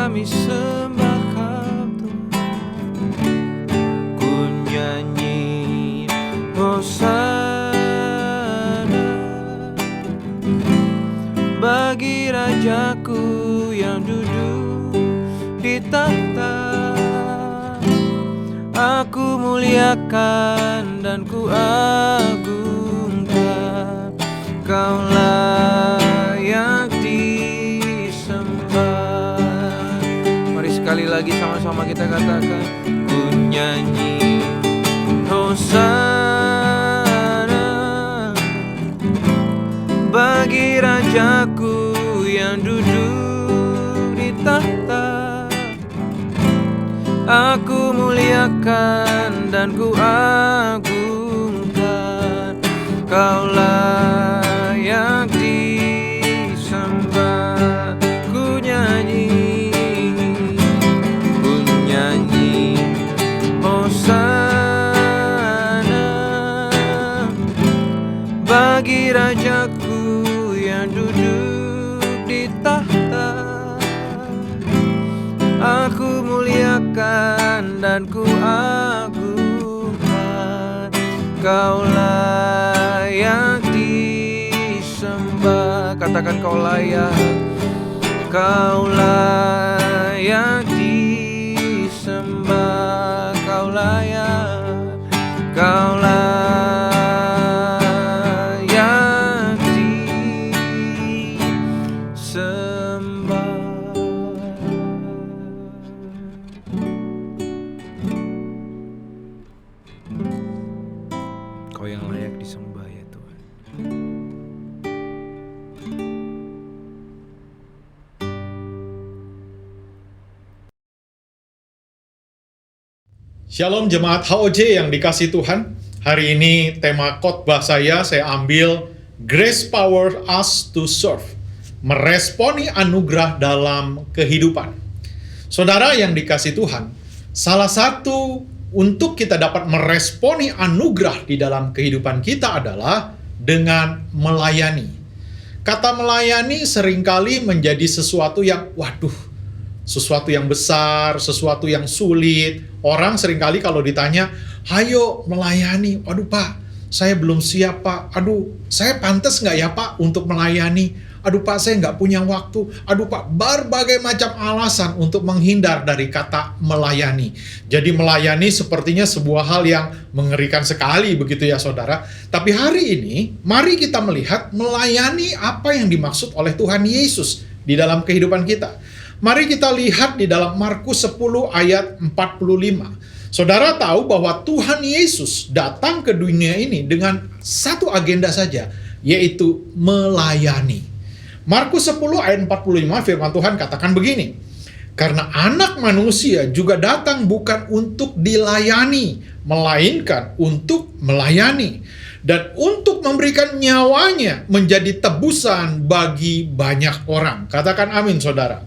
kami sembah Kau Tuhan. Ku nyanyi Hosana bagi Rajaku yang duduk di tahta. Aku muliakan dan ku agungkan, Kau layak disembah. Mari sekali lagi sama-sama kita katakan, ku nyanyi Hosana bagi Rajaku yang duduk di tahta. Aku muliakan dan ku agungkan, Kau layak disembah. Ku nyanyi Hosana bagi Rajaku yang duduk di tahta. Aku muliakan dan ku agungkan, Kau layak disembah. Katakan, Kau layak disembah. Kau layak disembah. Kau yang layak disembah ya Tuhan. Shalom jemaat HOJ yang dikasihi Tuhan. Hari ini tema khotbah saya ambil Grace Power Us to Serve. Meresponi anugerah dalam kehidupan. Saudara yang dikasihi Tuhan, salah satu untuk kita dapat meresponi anugerah di dalam kehidupan kita adalah dengan melayani. Kata melayani seringkali menjadi sesuatu yang sesuatu yang besar, sesuatu yang sulit. Orang seringkali kalau ditanya, "Hayo melayani." "Aduh Pak, saya belum siap Pak." "Aduh, saya pantas nggak ya Pak untuk melayani?" "Aduh Pak, saya nggak punya waktu." "Aduh Pak," berbagai macam alasan untuk menghindar dari kata melayani. Jadi melayani sepertinya sebuah hal yang mengerikan sekali begitu ya saudara. Tapi hari ini, mari kita melihat melayani apa yang dimaksud oleh Tuhan Yesus di dalam kehidupan kita. Mari kita lihat di dalam Markus 10 ayat 45. Saudara tahu bahwa Tuhan Yesus datang ke dunia ini dengan satu agenda saja, yaitu melayani. Markus 10 ayat 45 firman Tuhan katakan begini, "Karena anak manusia juga datang bukan untuk dilayani, melainkan untuk melayani, dan untuk memberikan nyawanya menjadi tebusan bagi banyak orang." Katakan amin saudara.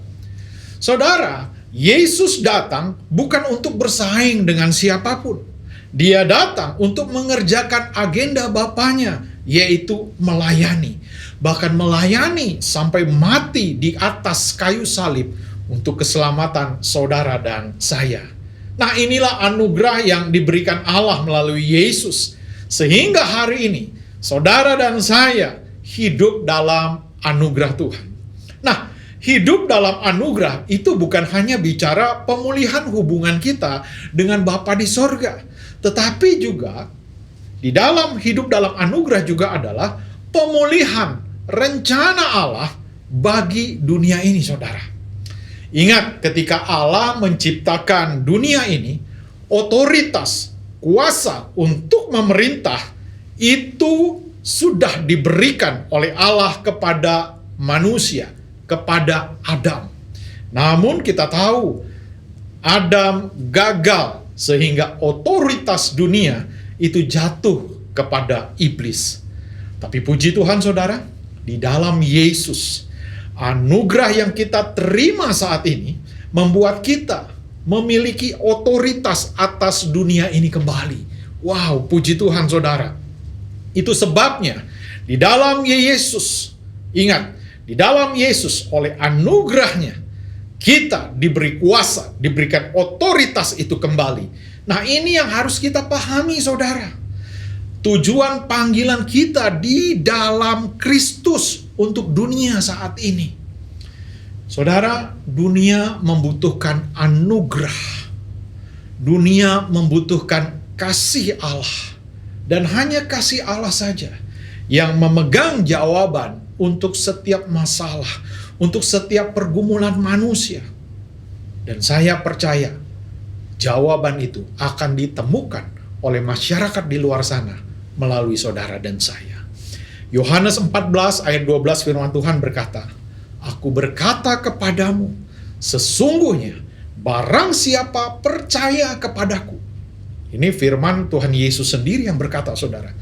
Saudara, Yesus datang bukan untuk bersaing dengan siapapun. Dia datang untuk mengerjakan agenda Bapanya, yaitu melayani. Bahkan melayani sampai mati di atas kayu salib untuk keselamatan saudara dan saya. Nah, inilah anugerah yang diberikan Allah melalui Yesus. Sehingga hari ini, saudara dan saya hidup dalam anugerah Tuhan. Nah, hidup dalam anugerah itu bukan hanya bicara pemulihan hubungan kita dengan Bapa di sorga, tetapi juga di dalam hidup dalam anugerah juga adalah pemulihan rencana Allah bagi dunia ini, saudara. Ingat, ketika Allah menciptakan dunia ini, otoritas, kuasa untuk memerintah itu sudah diberikan oleh Allah kepada manusia, kepada Adam. Namun kita tahu Adam gagal sehingga otoritas dunia itu jatuh kepada iblis. Tapi puji Tuhan saudara, di dalam Yesus, anugerah yang kita terima saat ini membuat kita memiliki otoritas atas dunia ini kembali. Wow, puji Tuhan saudara. Itu sebabnya di dalam Yesus, ingat, di dalam Yesus oleh anugerahnya Kita diberi kuasa, diberikan otoritas itu kembali. Nah, ini yang harus kita pahami, saudara. Tujuan panggilan kita di dalam Kristus untuk dunia saat ini. Saudara, dunia membutuhkan anugerah. Dunia membutuhkan kasih Allah. Dan hanya kasih Allah saja yang memegang jawaban untuk setiap masalah, untuk setiap pergumulan manusia. Dan saya percaya jawaban itu akan ditemukan oleh masyarakat di luar sana melalui saudara dan saya. Yohanes 14 ayat 12 firman Tuhan berkata, "Aku berkata kepadamu, sesungguhnya barang siapa percaya kepadaku." Ini firman Tuhan Yesus sendiri yang berkata, saudara.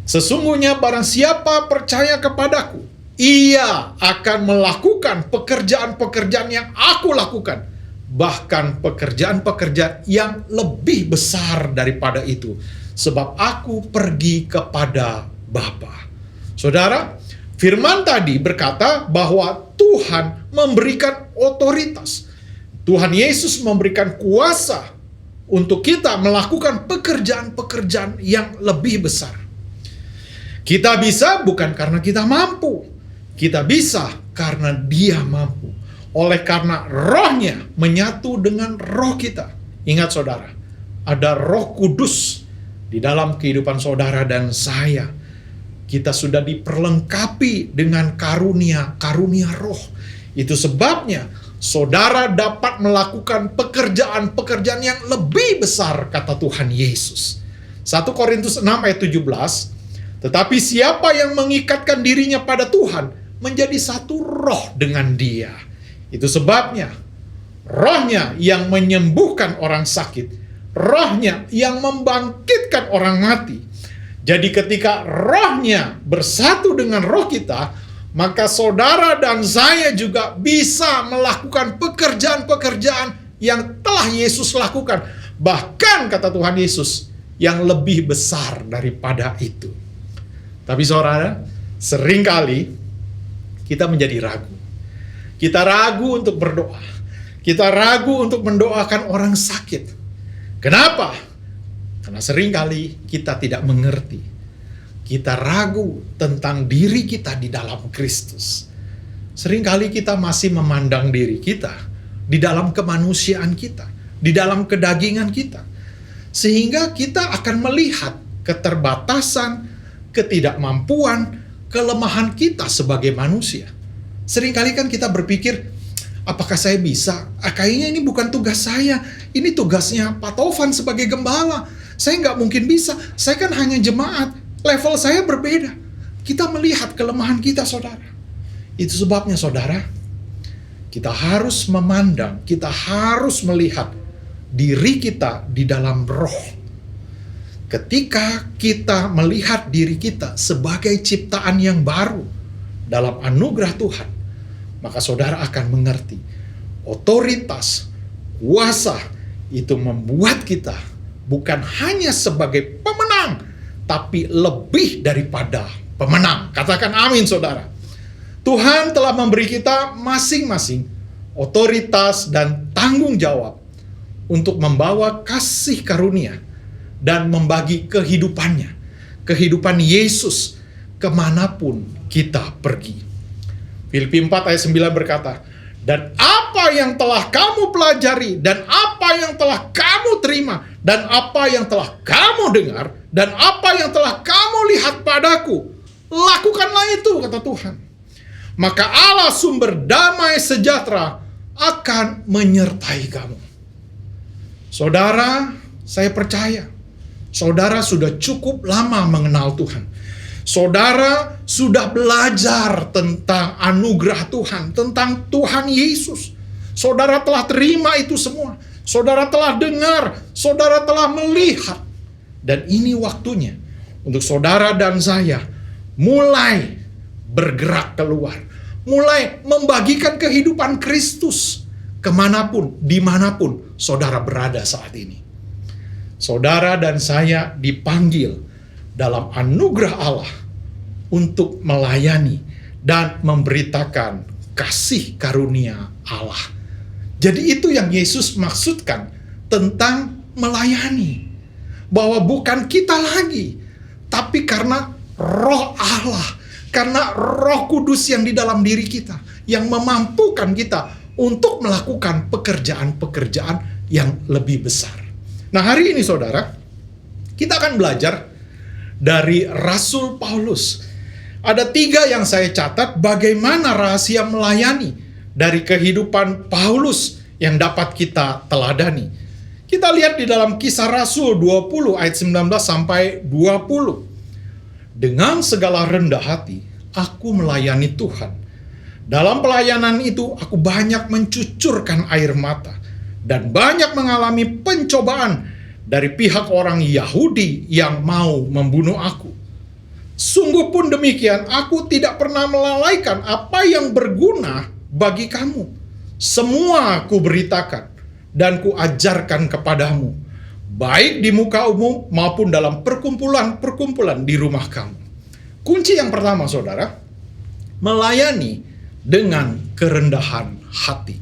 "Sesungguhnya barang siapa percaya kepadaku, ia akan melakukan pekerjaan-pekerjaan yang aku lakukan. Bahkan pekerjaan-pekerjaan yang lebih besar daripada itu. Sebab aku pergi kepada Bapa." Saudara, firman tadi berkata bahwa Tuhan memberikan otoritas. Tuhan Yesus memberikan kuasa untuk kita melakukan pekerjaan-pekerjaan yang lebih besar. Kita bisa bukan karena kita mampu. Kita bisa karena Dia mampu. Oleh karena rohnya menyatu dengan roh kita. Ingat saudara, ada Roh Kudus di dalam kehidupan saudara dan saya. Kita sudah diperlengkapi dengan karunia roh. Itu sebabnya saudara dapat melakukan pekerjaan-pekerjaan yang lebih besar, kata Tuhan Yesus. 1 Korintus 6 ayat 17, "Tetapi siapa yang mengikatkan dirinya pada Tuhan, menjadi satu roh dengan Dia." Itu sebabnya rohnya yang menyembuhkan orang sakit, rohnya yang membangkitkan orang mati. Jadi ketika rohnya bersatu dengan roh kita, maka saudara dan saya juga bisa melakukan pekerjaan-pekerjaan yang telah Yesus lakukan. Bahkan kata Tuhan Yesus, yang lebih besar daripada itu. Tapi saudara, seringkali kita menjadi ragu. Kita ragu untuk berdoa. Kita ragu untuk mendoakan orang sakit. Kenapa? Karena seringkali kita tidak mengerti. Kita ragu tentang diri kita di dalam Kristus. Seringkali kita masih memandang diri kita di dalam kemanusiaan kita, di dalam kedagingan kita. Sehingga kita akan melihat keterbatasan, ketidakmampuan, kelemahan kita sebagai manusia. Seringkali kan kita berpikir, apakah saya bisa? Kayaknya ini bukan tugas saya. Ini tugasnya Pak Taufan sebagai gembala. Saya nggak mungkin bisa. Saya kan hanya jemaat. Level saya berbeda. Kita melihat kelemahan kita, saudara. Itu sebabnya, saudara, kita harus memandang, kita harus melihat diri kita di dalam roh. Ketika kita melihat diri kita sebagai ciptaan yang baru dalam anugerah Tuhan, maka saudara akan mengerti otoritas, kuasa itu membuat kita bukan hanya sebagai pemenang, tapi lebih daripada pemenang. Katakan amin, saudara. Tuhan telah memberi kita masing-masing otoritas dan tanggung jawab untuk membawa kasih karunia dan membagi kehidupannya, kehidupan Yesus kemanapun kita pergi. Filipi 4 ayat 9 berkata, "Dan apa yang telah kamu pelajari, dan apa yang telah kamu terima, dan apa yang telah kamu dengar, dan apa yang telah kamu lihat padaku, lakukanlah itu," kata Tuhan. "Maka Allah sumber damai sejahtera akan menyertai kamu." Saudara, saya percaya saudara sudah cukup lama mengenal Tuhan. Saudara sudah belajar tentang anugerah Tuhan, tentang Tuhan Yesus. Saudara telah terima itu semua. Saudara telah dengar, saudara telah melihat. Dan ini waktunya untuk saudara dan saya mulai bergerak keluar. Mulai membagikan kehidupan Kristus kemanapun, dimanapun saudara berada saat ini. Saudara dan saya dipanggil dalam anugerah Allah untuk melayani dan memberitakan kasih karunia Allah Jadi itu yang Yesus maksudkan tentang melayani. Bahwa bukan kita lagi, tapi karena Roh Allah, karena Roh Kudus yang di dalam diri kita, yang memampukan kita untuk melakukan pekerjaan-pekerjaan yang lebih besar. Nah, hari ini saudara, kita akan belajar dari Rasul Paulus. Ada 3 yang saya catat bagaimana rahasia melayani dari kehidupan Paulus yang dapat kita teladani. Kita lihat di dalam Kisah Rasul 20 ayat 19 sampai 20. Dengan segala rendah hati, aku melayani Tuhan. Dalam pelayanan itu, aku banyak mencucurkan air mata dan banyak mengalami pencobaan dari pihak orang Yahudi yang mau membunuh aku. Sungguh pun demikian, aku tidak pernah melalaikan apa yang berguna bagi kamu. Semua ku beritakan dan ku ajarkan kepadamu, baik di muka umum maupun dalam perkumpulan-perkumpulan di rumah kamu. Kunci yang pertama, saudara, melayani dengan kerendahan hati.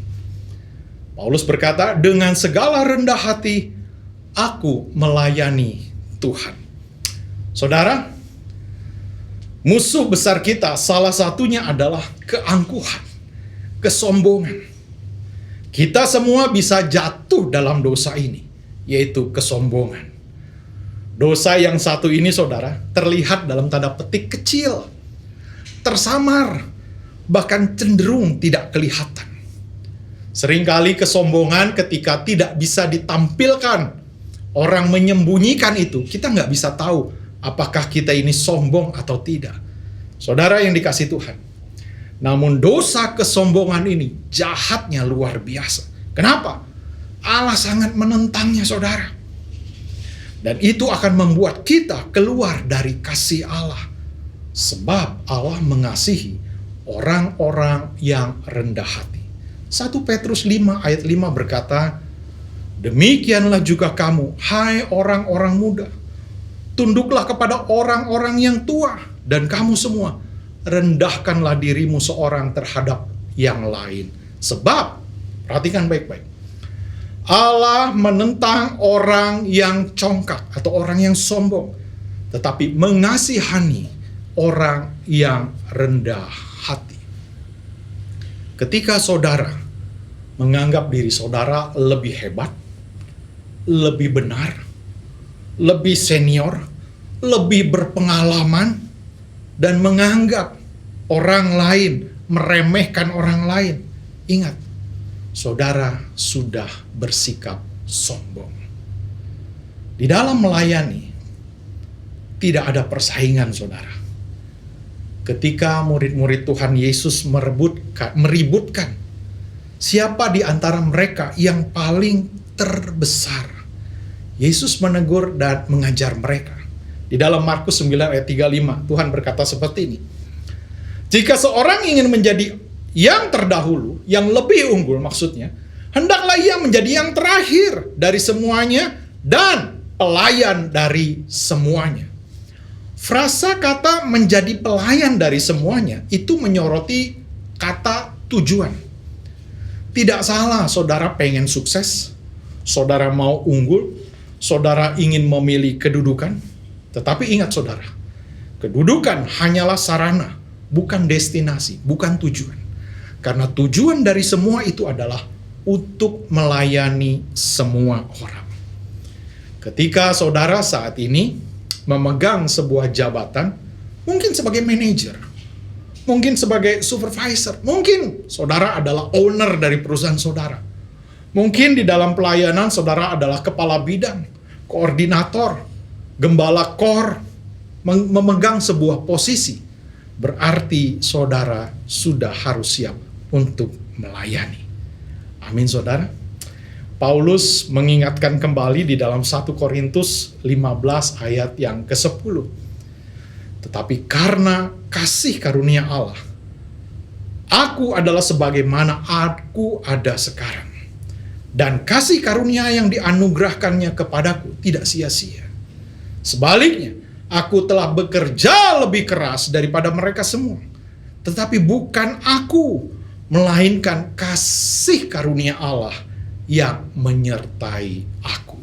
Paulus berkata, dengan segala rendah hati, aku melayani Tuhan. Saudara, musuh besar kita salah satunya adalah keangkuhan, kesombongan. Kita semua bisa jatuh dalam dosa ini, yaitu kesombongan. Dosa yang satu ini, saudara, terlihat dalam tanda petik kecil, tersamar, bahkan cenderung tidak kelihatan. Seringkali kesombongan ketika tidak bisa ditampilkan, orang menyembunyikan itu, kita nggak bisa tahu apakah kita ini sombong atau tidak. Saudara yang dikasihi Tuhan. Namun dosa kesombongan ini jahatnya luar biasa. Kenapa? Allah sangat menentangnya, saudara. Dan itu akan membuat kita keluar dari kasih Allah. Sebab Allah mengasihi orang-orang yang rendah hati. 1 Petrus 5 ayat 5 berkata, demikianlah juga kamu, hai orang-orang muda, tunduklah kepada orang-orang yang tua, dan kamu semua, rendahkanlah dirimu seorang terhadap yang lain. Sebab, perhatikan baik-baik, Allah menentang orang yang congkak atau orang yang sombong, tetapi mengasihani orang yang rendah hati. Ketika saudara menganggap diri saudara lebih hebat, lebih benar, lebih senior, lebih berpengalaman, dan menganggap orang lain, meremehkan orang lain, ingat, saudara sudah bersikap sombong. Di dalam melayani, tidak ada persaingan, saudara. Ketika murid-murid Tuhan Yesus meributkan siapa di antara mereka yang paling terbesar, Yesus menegur dan mengajar mereka. Di dalam Markus 9 ayat 35, Tuhan berkata seperti ini. Jika seorang ingin menjadi yang terdahulu, yang lebih unggul maksudnya, hendaklah ia menjadi yang terakhir dari semuanya dan pelayan dari semuanya. Frasa kata menjadi pelayan dari semuanya itu menyoroti kata tujuan. Tidak salah saudara pengen sukses, saudara mau unggul, saudara ingin memilih kedudukan. Tetapi ingat saudara, kedudukan hanyalah sarana, bukan destinasi, bukan tujuan. Karena tujuan dari semua itu adalah untuk melayani semua orang. Ketika saudara saat ini memegang sebuah jabatan, mungkin sebagai manajer, mungkin sebagai supervisor, mungkin saudara adalah owner dari perusahaan saudara. Mungkin di dalam pelayanan saudara adalah kepala bidang, koordinator, gembala kor, memegang sebuah posisi. Berarti saudara sudah harus siap untuk melayani. Amin, saudara. Paulus mengingatkan kembali di dalam 1 Korintus 15 ayat yang ke-10. Tetapi karena kasih karunia Allah, aku adalah sebagaimana aku ada sekarang. Dan kasih karunia yang dianugerahkannya kepadaku tidak sia-sia. Sebaliknya, aku telah bekerja lebih keras daripada mereka semua. Tetapi bukan aku, melainkan kasih karunia Allah yang menyertai aku.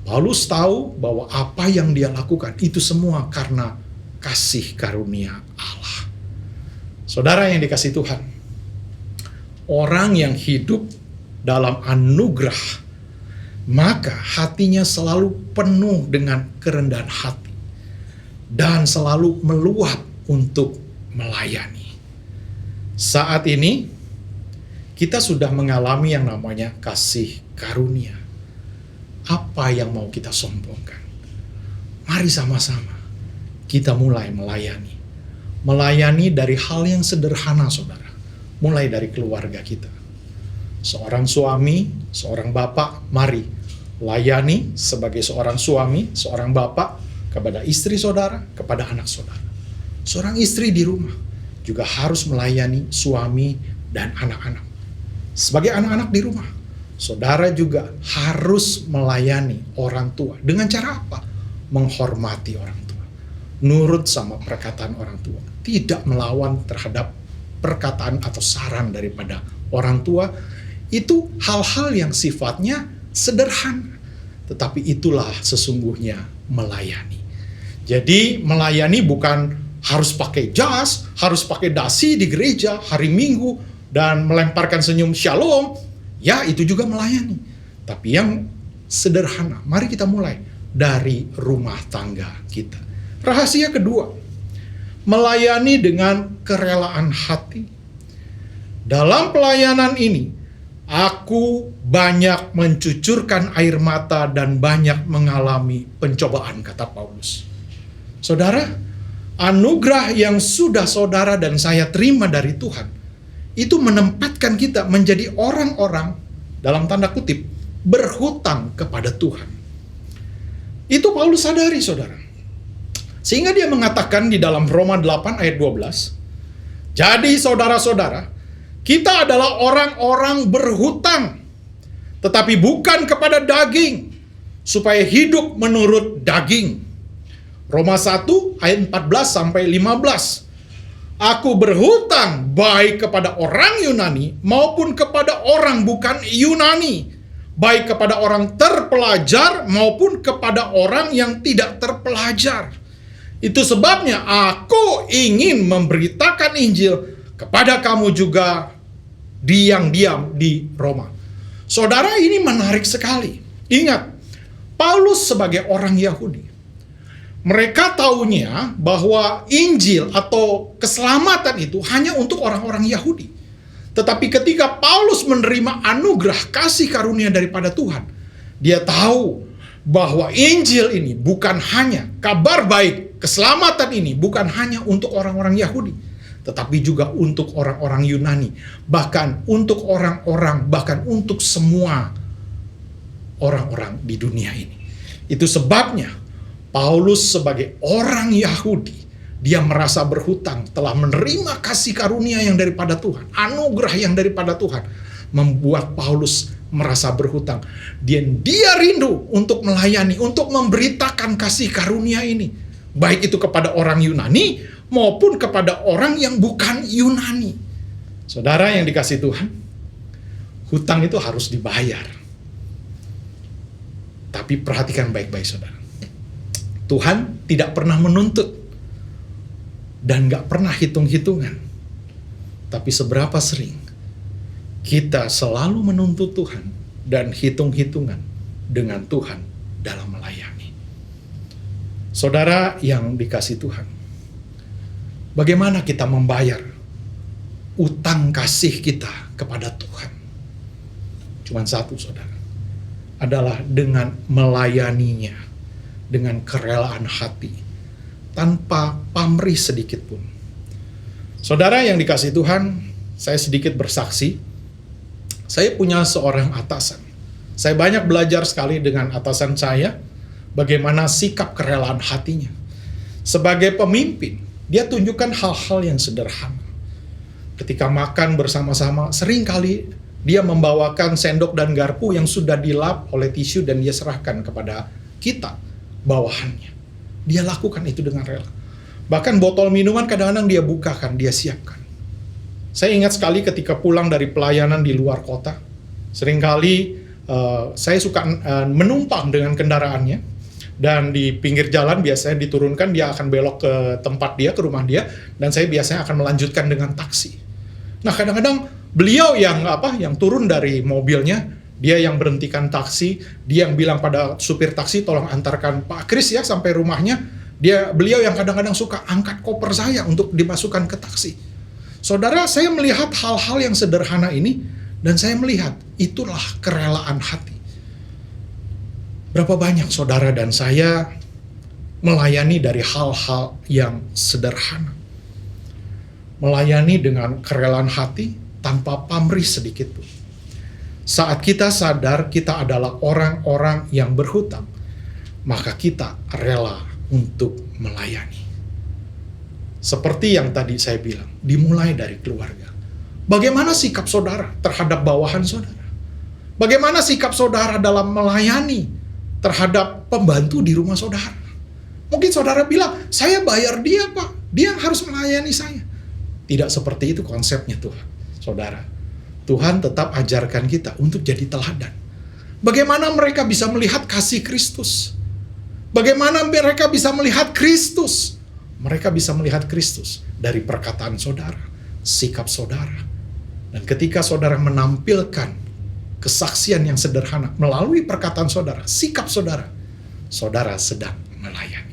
Paulus tahu bahwa apa yang dia lakukan itu semua karena kasih karunia Allah. Saudara yang dikasihi Tuhan, orang yang hidup dalam anugerah, maka hatinya selalu penuh dengan kerendahan hati dan selalu meluap untuk melayani. Saat ini kita sudah mengalami yang namanya kasih karunia. Apa yang mau kita sombongkan? Mari sama-sama kita mulai melayani. Melayani dari hal yang sederhana, saudara. Mulai dari keluarga kita. Seorang suami, seorang bapak, mari layani sebagai seorang suami, seorang bapak kepada istri saudara, kepada anak saudara. Seorang istri di rumah juga harus melayani suami dan anak-anak. Sebagai anak-anak di rumah, saudara juga harus melayani orang tua. Dengan cara apa? Menghormati orang tua. Nurut sama perkataan orang tua. Tidak melawan terhadap perkataan atau saran daripada orang tua. Itu hal-hal yang sifatnya sederhana. Tetapi itulah sesungguhnya melayani. Jadi melayani bukan harus pakai jas, harus pakai dasi di gereja hari Minggu, dan melemparkan senyum shalom. Ya, itu juga melayani. Tapi yang sederhana, mari kita mulai dari rumah tangga kita. Rahasia kedua, melayani dengan kerelaan hati. Dalam pelayanan ini, aku banyak mencucurkan air mata dan banyak mengalami pencobaan, kata Paulus. Saudara, anugerah yang sudah saudara dan saya terima dari Tuhan, itu menempatkan kita menjadi orang-orang, dalam tanda kutip, berhutang kepada Tuhan. Itu Paulus sadari, saudara. Sehingga dia mengatakan di dalam Roma 8 ayat 12, jadi saudara-saudara, kita adalah orang-orang berhutang, tetapi bukan kepada daging, supaya hidup menurut daging. Roma 1 ayat 14 sampai 15. Aku berhutang baik kepada orang Yunani maupun kepada orang bukan Yunani, baik kepada orang terpelajar maupun kepada orang yang tidak terpelajar. Itu sebabnya aku ingin memberitakan Injil kepada kamu juga yang diam di Roma. Saudara, ini menarik sekali. Ingat, Paulus sebagai orang Yahudi, mereka taunya bahwa Injil atau keselamatan itu hanya untuk orang-orang Yahudi. Tetapi ketika Paulus menerima anugerah kasih karunia daripada Tuhan, dia tahu bahwa Injil ini bukan hanya kabar baik, keselamatan ini bukan hanya untuk orang-orang Yahudi, tetapi juga untuk orang-orang Yunani, bahkan untuk orang-orang, bahkan untuk semua orang-orang di dunia ini. Itu sebabnya Paulus sebagai orang Yahudi, dia merasa berhutang, telah menerima kasih karunia yang daripada Tuhan, anugerah yang daripada Tuhan, membuat Paulus merasa berhutang. Dia rindu untuk melayani, untuk memberitakan kasih karunia ini, baik itu kepada orang Yunani maupun kepada orang yang bukan Yunani. Saudara yang dikasihi Tuhan, hutang itu harus dibayar. Tapi perhatikan baik-baik, saudara. Tuhan tidak pernah menuntut dan gak pernah hitung-hitungan. Tapi seberapa sering kita selalu menuntut Tuhan dan hitung-hitungan dengan Tuhan dalam melayani. Saudara yang dikasihi Tuhan, bagaimana kita membayar utang kasih kita kepada Tuhan? Cuman satu, saudara, adalah dengan melayaninya dengan kerelaan hati, tanpa pamrih sedikit pun. Saudara yang dikasihi Tuhan, saya sedikit bersaksi. Saya punya seorang atasan. Saya banyak belajar sekali dengan atasan saya, bagaimana sikap kerelaan hatinya. Sebagai pemimpin, dia tunjukkan hal-hal yang sederhana. Ketika makan bersama-sama, seringkali dia membawakan sendok dan garpu yang sudah dilap oleh tisu dan dia serahkan kepada kita, bawahannya. Dia lakukan itu dengan rela. Bahkan botol minuman kadang-kadang dia bukakan, dia siapkan. Saya ingat sekali ketika pulang dari pelayanan di luar kota, seringkali saya suka menumpang dengan kendaraannya, dan di pinggir jalan biasanya diturunkan, dia akan belok ke tempat dia, ke rumah dia, dan saya biasanya akan melanjutkan dengan taksi. Nah, kadang-kadang beliau yang turun dari mobilnya, dia yang berhentikan taksi, dia yang bilang pada supir taksi, tolong antarkan Pak Kris ya sampai rumahnya. Beliau yang kadang-kadang suka angkat koper saya untuk dimasukkan ke taksi. Saudara, saya melihat hal-hal yang sederhana ini, dan saya melihat itulah kerelaan hati. Berapa banyak saudara dan saya melayani dari hal-hal yang sederhana. Melayani dengan kerelaan hati tanpa pamrih sedikit pun. Saat kita sadar kita adalah orang-orang yang berhutang, maka kita rela untuk melayani. Seperti yang tadi saya bilang, dimulai dari keluarga. Bagaimana sikap saudara terhadap bawahan saudara? Bagaimana sikap saudara dalam melayani terhadap pembantu di rumah saudara? Mungkin saudara bilang, saya bayar dia Pak, dia harus melayani saya. Tidak seperti itu konsepnya Tuhan. Saudara, Tuhan tetap ajarkan kita untuk jadi teladan. Bagaimana mereka bisa melihat kasih Kristus? Bagaimana mereka bisa melihat Kristus? Mereka bisa melihat Kristus dari perkataan saudara, sikap saudara. Dan ketika saudara menampilkan kesaksian yang sederhana melalui perkataan saudara, sikap saudara, saudara sedang melayani.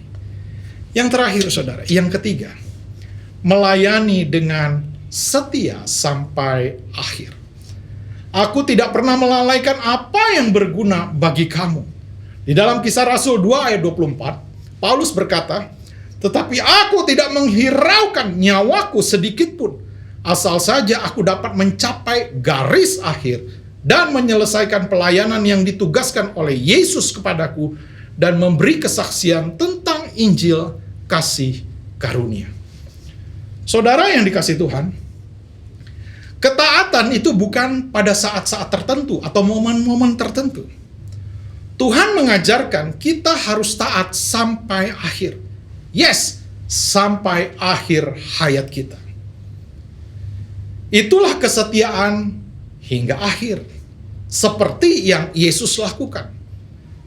Yang terakhir saudara, yang ketiga, melayani dengan setia sampai akhir. Aku tidak pernah melalaikan apa yang berguna bagi kamu. Di dalam Kisah Rasul 2 ayat 24, Paulus berkata, tetapi aku tidak menghiraukan nyawaku sedikit pun, asal saja aku dapat mencapai garis akhir dan menyelesaikan pelayanan yang ditugaskan oleh Yesus kepadaku dan memberi kesaksian tentang Injil kasih karunia. Saudara yang dikasihi Tuhan, ketaatan itu bukan pada saat-saat tertentu atau momen-momen tertentu. Tuhan mengajarkan kita harus taat sampai akhir. Yes, sampai akhir hayat kita. Itulah kesetiaan hingga akhir. Seperti yang Yesus lakukan.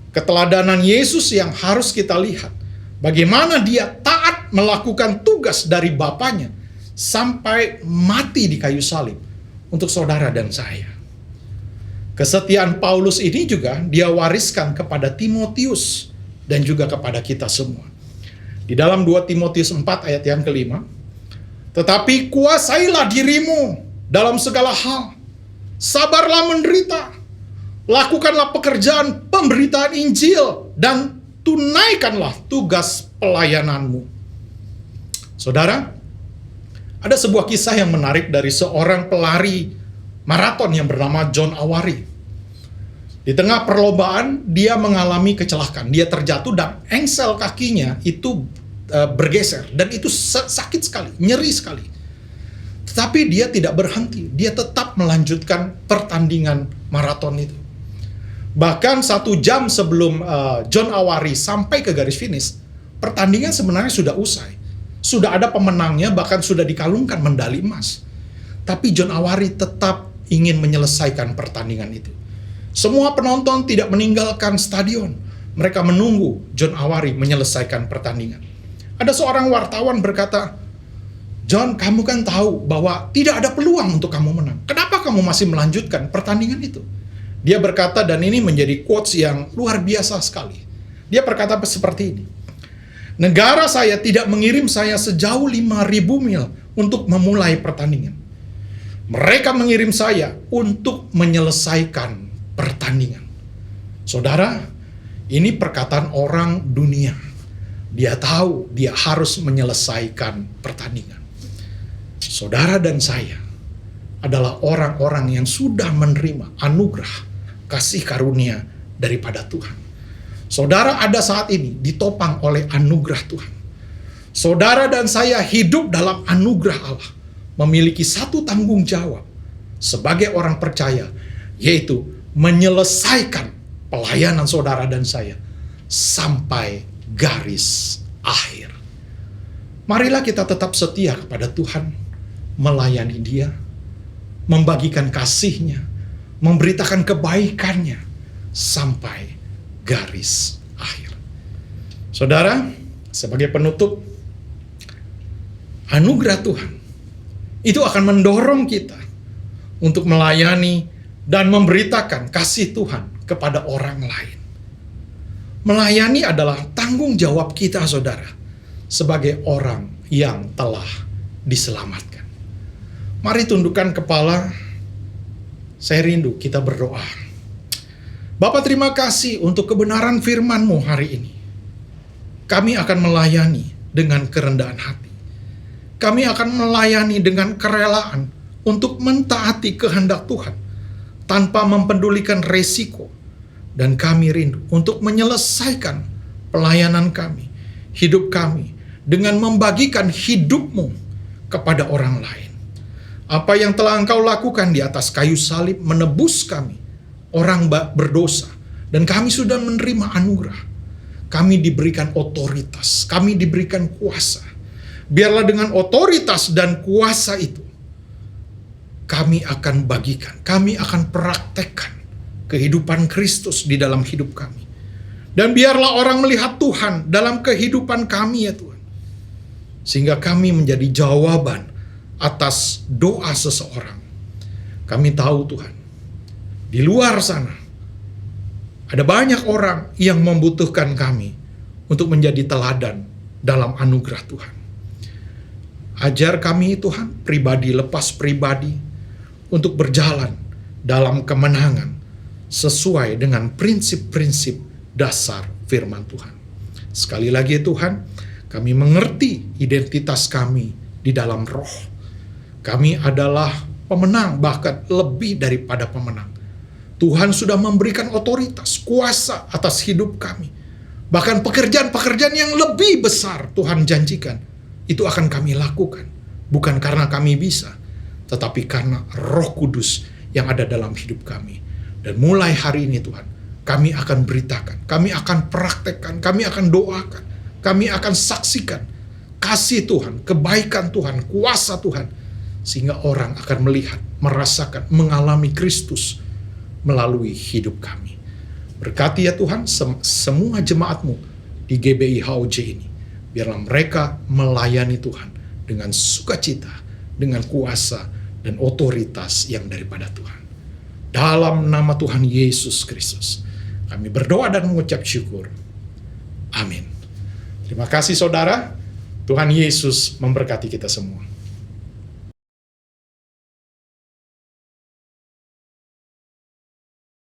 Keteladanan Yesus yang harus kita lihat. Bagaimana dia taat melakukan tugas dari Bapanya sampai mati di kayu salib untuk saudara dan saya. Kesetiaan Paulus ini juga dia wariskan kepada Timotius dan juga kepada kita semua. Di dalam 2 Timotius 4 ayat yang kelima, tetapi kuasailah dirimu dalam segala hal, sabarlah menderita, lakukanlah pekerjaan pemberitaan Injil, dan tunaikanlah tugas pelayananmu. Saudara, ada sebuah kisah yang menarik dari seorang pelari maraton yang bernama John Awari. Di tengah perlombaan, dia mengalami kecelakaan. Dia terjatuh dan engsel kakinya itu bergeser. Dan itu sakit sekali, nyeri sekali. Tetapi dia tidak berhenti. Dia tetap melanjutkan pertandingan maraton itu. Bahkan 1 jam sebelum John Awari sampai ke garis finish, pertandingan sebenarnya sudah usai. Sudah ada pemenangnya, bahkan sudah dikalungkan medali emas. Tapi John Awari tetap ingin menyelesaikan pertandingan itu. Semua penonton tidak meninggalkan stadion. Mereka menunggu John Awari menyelesaikan pertandingan. Ada seorang wartawan berkata, John, kamu kan tahu bahwa tidak ada peluang untuk kamu menang. Kenapa kamu masih melanjutkan pertandingan itu? Dia berkata, dan ini menjadi quotes yang luar biasa sekali. Dia berkata seperti ini. Negara saya tidak mengirim saya sejauh 5.000 mil untuk memulai pertandingan. Mereka mengirim saya untuk menyelesaikan pertandingan. Saudara, ini perkataan orang dunia. Dia tahu dia harus menyelesaikan pertandingan. Saudara dan saya adalah orang-orang yang sudah menerima anugerah kasih karunia daripada Tuhan. Saudara ada saat ini ditopang oleh anugerah Tuhan. Saudara dan saya hidup dalam anugerah Allah, memiliki satu tanggung jawab sebagai orang percaya, yaitu menyelesaikan pelayanan saudara dan saya sampai garis akhir. Marilah kita tetap setia kepada Tuhan, melayani Dia, membagikan kasih-Nya, memberitakan kebaikan-Nya sampai garis akhir. Saudara, sebagai penutup, anugerah Tuhan itu akan mendorong kita untuk melayani dan memberitakan kasih Tuhan kepada orang lain. Melayani adalah tanggung jawab kita, saudara, sebagai orang yang telah diselamatkan. Mari tundukkan kepala. Saya rindu kita berdoa. Bapa, terima kasih untuk kebenaran firman-Mu hari ini. Kami akan melayani dengan kerendahan hati. Kami akan melayani dengan kerelaan untuk mentaati kehendak Tuhan tanpa mempedulikan resiko. Dan kami rindu untuk menyelesaikan pelayanan kami, hidup kami, dengan membagikan hidup-Mu kepada orang lain. Apa yang telah Engkau lakukan di atas kayu salib menebus kami, orang berdosa, dan kami sudah menerima anugerah. Kami diberikan otoritas, kami diberikan kuasa. Biarlah dengan otoritas dan kuasa itu, kami akan bagikan, kami akan praktekkan kehidupan Kristus di dalam hidup kami. Dan biarlah orang melihat Tuhan dalam kehidupan kami, ya Tuhan. Sehingga kami menjadi jawaban atas doa seseorang. Kami tahu Tuhan, di luar sana ada banyak orang yang membutuhkan kami untuk menjadi teladan dalam anugerah Tuhan. Ajar kami Tuhan, pribadi lepas pribadi, untuk berjalan dalam kemenangan sesuai dengan prinsip-prinsip dasar firman Tuhan. Sekali lagi Tuhan, kami mengerti identitas kami di dalam roh. Kami adalah pemenang, bahkan lebih daripada pemenang. Tuhan sudah memberikan otoritas, kuasa atas hidup kami. Bahkan pekerjaan-pekerjaan yang lebih besar Tuhan janjikan, itu akan kami lakukan. Bukan karena kami bisa, tetapi karena Roh Kudus yang ada dalam hidup kami. Dan mulai hari ini Tuhan, kami akan beritakan, kami akan praktekkan, kami akan doakan, kami akan saksikan kasih Tuhan, kebaikan Tuhan, kuasa Tuhan. Sehingga orang akan melihat, merasakan, mengalami Kristus melalui hidup kami. Berkati ya Tuhan semua jemaat-Mu di GBI HOJ ini. Biarlah mereka melayani Tuhan dengan sukacita, dengan kuasa dan otoritas yang daripada Tuhan. Dalam nama Tuhan Yesus Kristus, kami berdoa dan mengucap syukur. Amin. Terima kasih saudara. Tuhan Yesus memberkati kita semua.